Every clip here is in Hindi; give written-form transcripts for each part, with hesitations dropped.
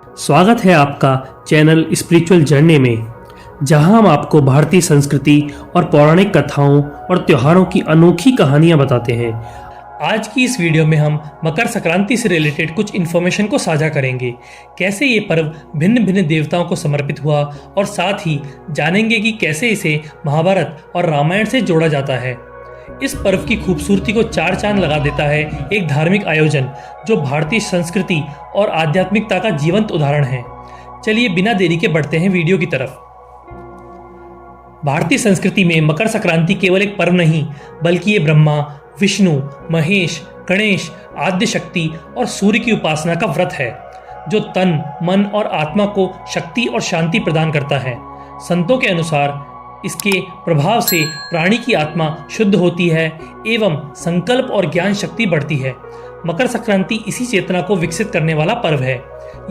स्वागत है आपका चैनल स्पिरिचुअल जर्नी में, जहां हम आपको भारतीय संस्कृति और पौराणिक कथाओं और त्योहारों की अनोखी कहानियां बताते हैं। आज की इस वीडियो में हम मकर संक्रांति से रिलेटेड कुछ इन्फॉर्मेशन को साझा करेंगे। कैसे ये पर्व भिन्न भिन्न देवताओं को समर्पित हुआ और साथ ही जानेंगे कि कैसे इसे महाभारत और रामायण से जोड़ा जाता है। इस पर्व की खूबसूरती को चार चांद लगा देता है एक धार्मिक आयोजन जो भारतीय संस्कृति और आध्यात्मिकता का जीवंत उदाहरण है। चलिए बिना देरी के बढ़ते हैं वीडियो की तरफ। भारतीय संस्कृति में मकर संक्रांति केवल एक पर्व नहीं, बल्कि ये ब्रह्मा, विष्णु, महेश, गणेश, आद्य शक्ति और सूर्य की उपासना का व्रत है जो तन, मन और आत्मा को शक्ति और शांति प्रदान करता है। संतों के अनुसार इसके प्रभाव से प्राणी की आत्मा शुद्ध होती है एवं संकल्प और ज्ञान शक्ति बढ़ती है। मकर संक्रांति इसी चेतना को विकसित करने वाला पर्व है।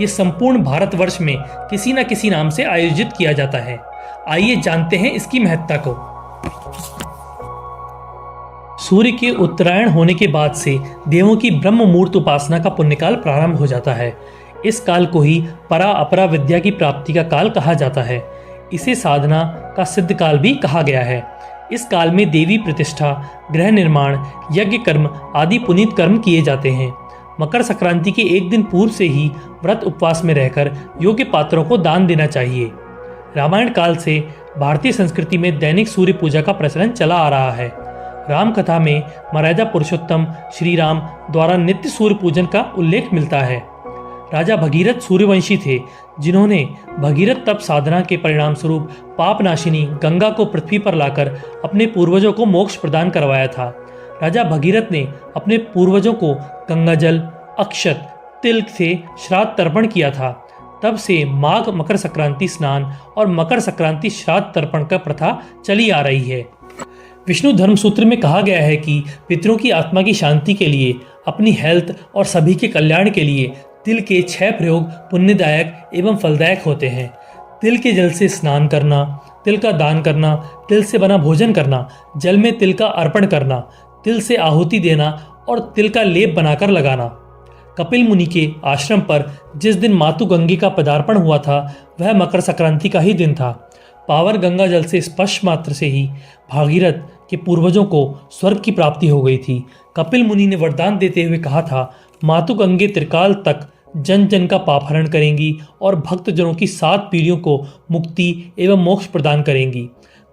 ये संपूर्ण भारतवर्ष में किसी न किसी नाम से आयोजित किया जाता है। आइए जानते हैं इसकी महत्ता को। सूर्य के उत्तरायण होने के बाद से देवों की ब्रह्म मुहूर्त उपासना का पुण्यकाल प्रारंभ हो जाता है। इस काल को ही परा अपरा विद्या की प्राप्ति का काल कहा जाता है। इसे साधना का सिद्ध काल भी कहा गया है। इस काल में देवी प्रतिष्ठा, गृह निर्माण, यज्ञ कर्म आदि पुनीत कर्म किए जाते हैं। मकर संक्रांति के एक दिन पूर्व से ही व्रत उपवास में रहकर योग्य पात्रों को दान देना चाहिए। रामायण काल से भारतीय संस्कृति में दैनिक सूर्य पूजा का प्रचलन चला आ रहा है। राम कथा में महाराजा पुरुषोत्तम श्री राम द्वारा नित्य सूर्य पूजन का उल्लेख मिलता है। राजा भगीरथ सूर्यवंशी थे, जिन्होंने भगीरथ तप साधना के परिणाम स्वरूप पापनाशिनी गंगा को पृथ्वी पर लाकर अपने पूर्वजों को मोक्ष प्रदान करवाया था। राजा भगीरथ ने अपने पूर्वजों को गंगा जल, अक्षत, तिल से श्राद्ध तर्पण किया था। तब से माघ मकर संक्रांति स्नान और मकर संक्रांति श्राद्ध तर्पण का प्रथा चली आ रही है। विष्णु धर्म सूत्र में कहा गया है कि पितरों की आत्मा की शांति के लिए, अपनी हेल्थ और सभी के कल्याण के लिए तिल के 6 प्रयोग पुण्यदायक एवं फलदायक होते हैं। तिल के जल से स्नान करना, तिल का दान करना, तिल से बना भोजन करना, जल में तिल का अर्पण करना, तिल से आहुति देना और तिल का लेप बनाकर लगाना। कपिल मुनि के आश्रम पर जिस दिन मातु गंगे का पदार्पण हुआ था वह मकर संक्रांति का ही दिन था। पावर गंगा जल से स्पर्श मात्र से ही भागीरथ के पूर्वजों को स्वर्ग की प्राप्ति हो गई थी। कपिल मुनि ने वरदान देते हुए कहा था, मातु गंगे त्रिकाल तक जन जन का पाप हरण करेंगी और भक्तजनों की 7 पीढ़ियों को मुक्ति एवं मोक्ष प्रदान करेंगी।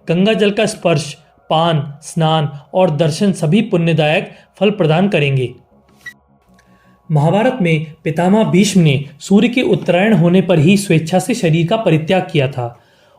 गंगा जल का स्पर्श, पान, स्नान और दर्शन सभी पुण्यदायक फल प्रदान करेंगे। महाभारत में पितामह भीष्म ने सूर्य के उत्तरायण होने पर ही स्वेच्छा से शरीर का परित्याग किया था।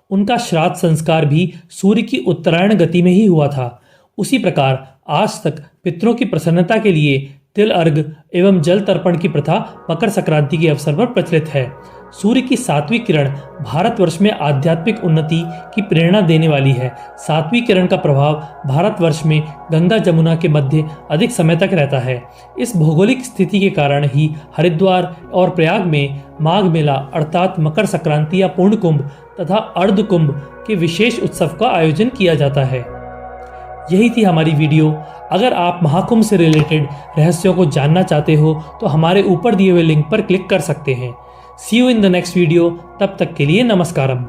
उनका श्राद्ध संस्कार भी सूर्य की उत्तरायण गति में ही हुआ था। उसी प्रकार आज तक पितरों की प्रसन्नता के लिए तिल अर्घ एवं जल तर्पण की प्रथा मकर संक्रांति के अवसर पर प्रचलित है। सूर्य की 7वीं किरण भारतवर्ष में आध्यात्मिक उन्नति की प्रेरणा देने वाली है। 7वीं किरण का प्रभाव भारतवर्ष में गंगा जमुना के मध्य अधिक समय तक रहता है। इस भौगोलिक स्थिति के कारण ही हरिद्वार और प्रयाग में माघ मेला अर्थात मकर संक्रांति या पूर्ण कुंभ तथा अर्ध कुंभ के विशेष उत्सव का आयोजन किया जाता है। यही थी हमारी वीडियो। अगर आप महाकुंभ से रिलेटेड रहस्यों को जानना चाहते हो तो हमारे ऊपर दिए हुए लिंक पर क्लिक कर सकते हैं। See you in the next video. तब तक के लिए नमस्कारम।